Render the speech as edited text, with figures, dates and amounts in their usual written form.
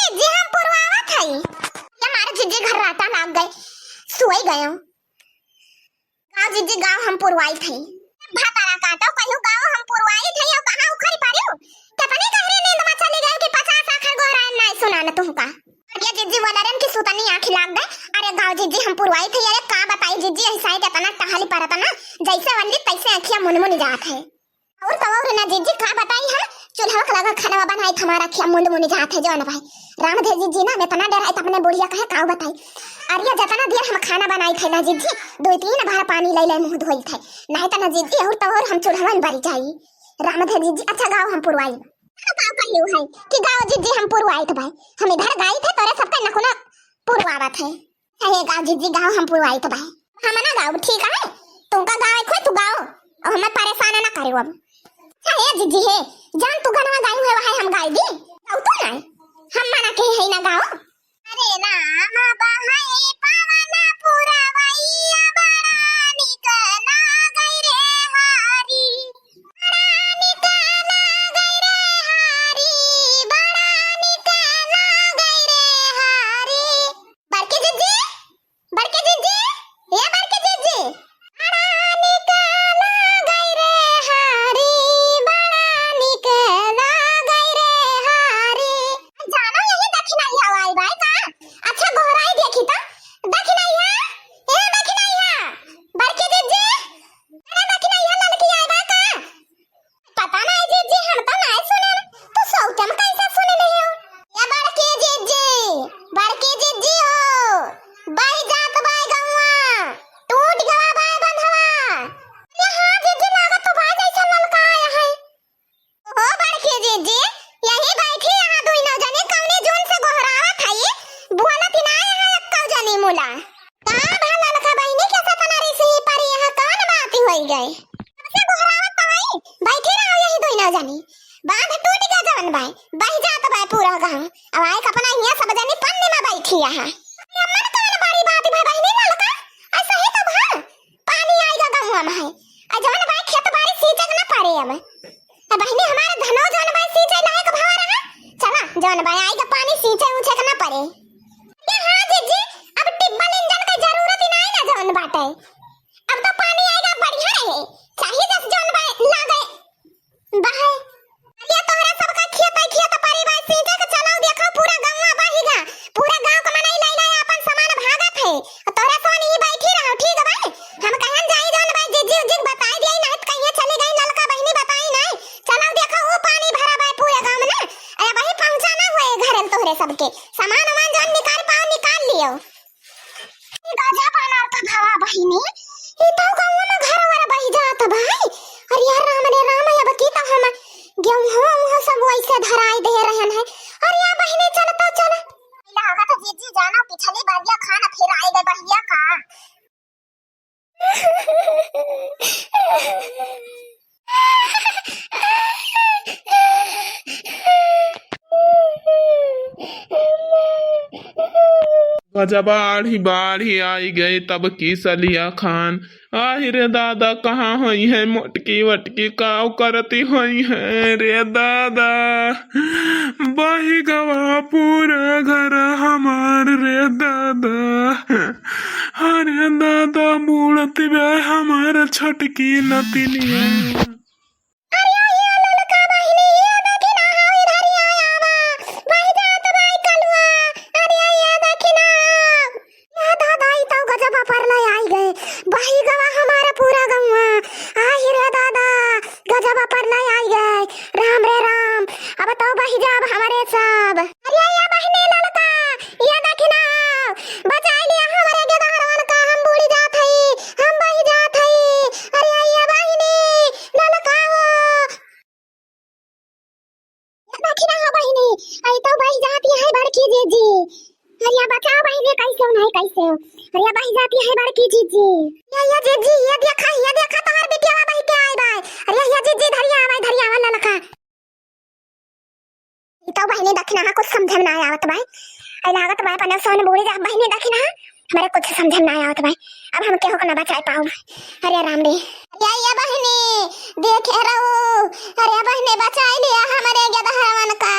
जीजी हम पुरवावत हई। ये हमारे जीजी घर राता लाग गए, सोई गए। गाँव जीजी गाँव हम पुरवाई थई। भातारा काटो कहू गाँव हम पुरवाई थई और कहां उखरी पारियो। कितनी गहरी नींद में चली गए कि 50 आखर गोहरान नहीं सुनाना तुमका। ये जीजी वलरन की सुतनी आंख लाग गए। अरे गाँव जीजी हम पुरवाई थई। अरे का बताई जीजी ऐसा ही इतना टहली पड़ता ना जैसे वल्ली तैसे आंखियां मुनमुन जात है। और ना जीजी का बताई है चूल्हा का लगा खाना बनाई हमारा आंखियां मुनमुन जात है। जो ना भाई रामधे जीजी ना मैं तना डराई त अपने बुढ़िया कहे का बताई। अरे जतना देर हम खाना बनाई थे ना जीजी 2-3 बार पानी ले ले मुंह धोई थे नहीं त ना जीजी और हम चूल्हा में बरी जाई। रामधे जीजी अच्छा गाँव हम पुरवाई का कहलियो है कि गाँव जीजी हम पुरवाई थे भाई। हम इधर गई थे तोरे सबका नखुना पुरवावत है। हे गाँव जीजी गाँव हम पुरवाई थे भाई। हम ना गाँव ठीक है तुमका गाँव खोई तू गाँव और हमें परेशान ना करियो। अब हे जीजी हे जान तू गनवा गाई हुए है हम गाई दी गाँव तो ना हम मना के है ना गाँव। अरे नाम बहाए पावना पुरवैया बड़ा निकला गई रे हारी। बड़ा निकला गई रे हारी। बड़ा निकला गई रे हारी। बड़के जीजी ये बड़के जीजी बड़ा निकला गई रे हारी। बड़ा निकला गई रे हारी। जानो यही दक्षिणाई हवाई बाई का अच्छा गोहराई देखी तो दक्षिणाई ए दक्षिणाई बड़के जीजी अरे दक्षिणाई लड़की आई बा का पता नहीं जीजी हम तो नहीं सुने तू सौतम कैसे सुने नहीं हो। ये बड़के जीजी हो बाई जात बाई गौवा टूट गवा बाई बंधवा। ये हां जीजी लागत तो बाई जैसा ललका आया है। ओ बड़के जीजी यही बैठी यहां दुई न जाने कौने जोन से गोहरावत है बोलत ना है अक्का जानी मुला का भला ललका बहिनी के सतनारी से पर यहां कौन बात होई गई से गोहरावत भाई बैठी रहो यही दुई न जानी बांध टूट गया जवन भाई बह जात भाई पूरा गांव अब आए कपना हिया सब जानी पन्ने में बैठी यहां। मन कौन बड़ी बात भाई बहिनी ललका ऐसा ही तो भा पानी आएगा गांव में है आ जवन भाई खेत बाड़ी सींचक ना पड़े अब बहिनी हमारे धनो जवन भाई सींचे लायक भवा रहा चला जवन भाई आएगा पानी सींचे ऊंचे ना पड़े। ये हां जीजी अब टिब्बल इंजन की जरूरत ही नहीं ना जवन बाटे अब तो पानी आएगा बढ़िया रहे चाहिए 10 जवन भाई लागे बाहे। ये तोहरा सबका खेत परी भाई सींचे के चलाओ देखो पूरा गांव बहिगा पूरा गांव का मनाई लाई लाई अपन सामान भागत है तोहरा सोन ही बैठी रहो ठीक है भाई। हम कहन जाई जवन भाई जीजी उजी बताई दिए ना कहीं चली गई ललका बहिनी बताई नहीं चलाओ देखो वो पानी भरा भाई पूरे गांव में ना अरे भाई पहुंचा ना हुए घर तोहरे सबके सामान वामान जवन निकाल पाओ निकाल लियो। गाजा पाना तो भवा बहिनी ये तो गांव में घर वाला बही जात भाई। अरे यार राम रे राम अब की तो हम गेहूं सब वैसे धराई दे रहन है। अरे यार बहिनी चल तो चल लगा तो जीजी जाना पिछली बार या खाना फिर आई गए बहिया का। जब आढ़ी बाढ़ी आई गई तब की सलिया खान आहि रे दादा कहाँ हुई है मोटकी वटकी काव करती हुई है रे दादा बही गवा पूरा घर हमार रे दादा। अरे दादा बूढ़ती बे हमार छटकी नतिनिया। कैसे हो अरे बही जाती है बड़की जीजी या जीजी ये देखा तोहर बिटिया बही के आई बाय। अरे या जीजी धरिया वाला लखा ई तो बहिनी दखना कुछ समझ में ना आवत भाई आई लागत भाई पने सोन बोली जा बहिनी दखना हमारे कुछ समझ में ना आवत भाई अब हम केहू को ना बचा पाऊ। अरे राम रे या बहिनी देखे रहो अरे बहिनी बचा लिया हमारे गदहरवन का